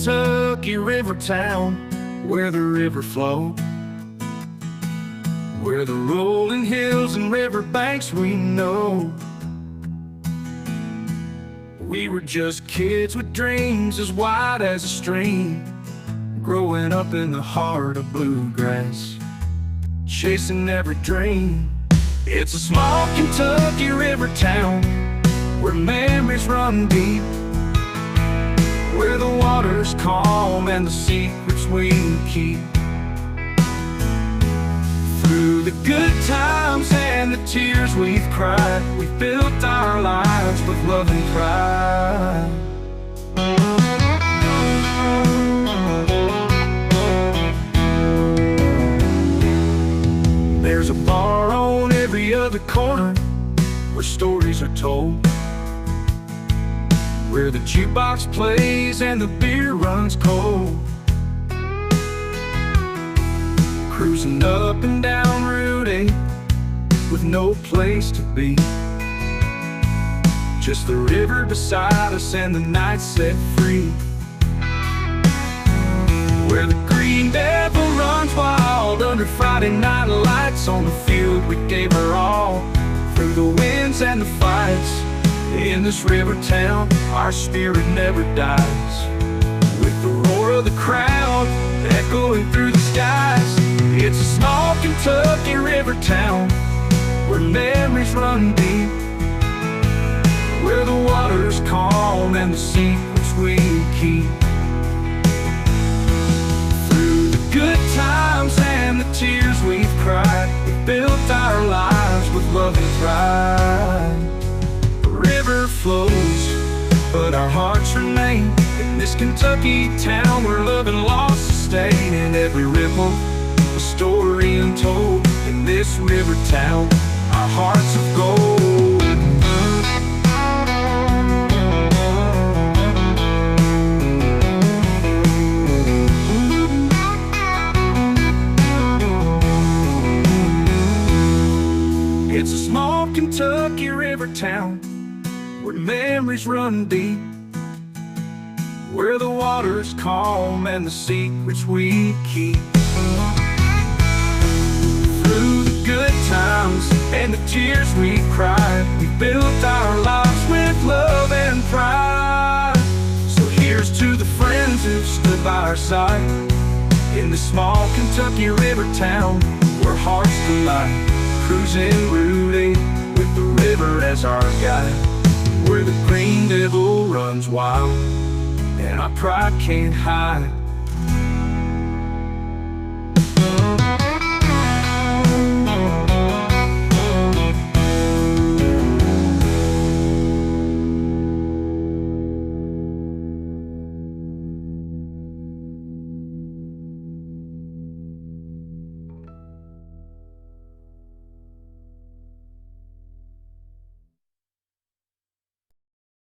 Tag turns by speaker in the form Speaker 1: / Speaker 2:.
Speaker 1: Kentucky river town, where the river flowed, where the rolling hills and riverbanks we know. We were just kids with dreams as wide as a stream, growing up in the heart of bluegrass, chasing every dream. It's a small Kentucky river town, where memories run deep, where the water's calm and the secrets we keep. Through the good times and the tears we've cried, we've built our lives with love and pride. There's a bar on every other corner where stories are told, where the jukebox plays and the beer runs cold. Cruising up and down Route 8 with no place to be, just the river beside us and the night set free, where the green devil runs wild under Friday night lights on the field we gave her all. Through the winds and the fights, in this river town, our spirit never dies, with the roar of the crowd echoing through the skies. It's a small Kentucky river town, where memories run deep, where the water's calm and the secrets we keep. Through the good times and the tears we've cried, we built our lives with love and pride. The river flows, but our hearts remain in this Kentucky town, where love and loss sustain. In every ripple, a story untold. In this river town, our hearts of gold. It's a small Kentucky river town, where memories run deep, where the water's calm and the secrets we keep. Through the good times and the tears we cried, we built our lives with love and pride. So here's to the friends who've stood by our side, in this small Kentucky river town, where hearts collide. Cruising Route 8 with the river as our guide, where the green devil runs wild and our pride can't hide.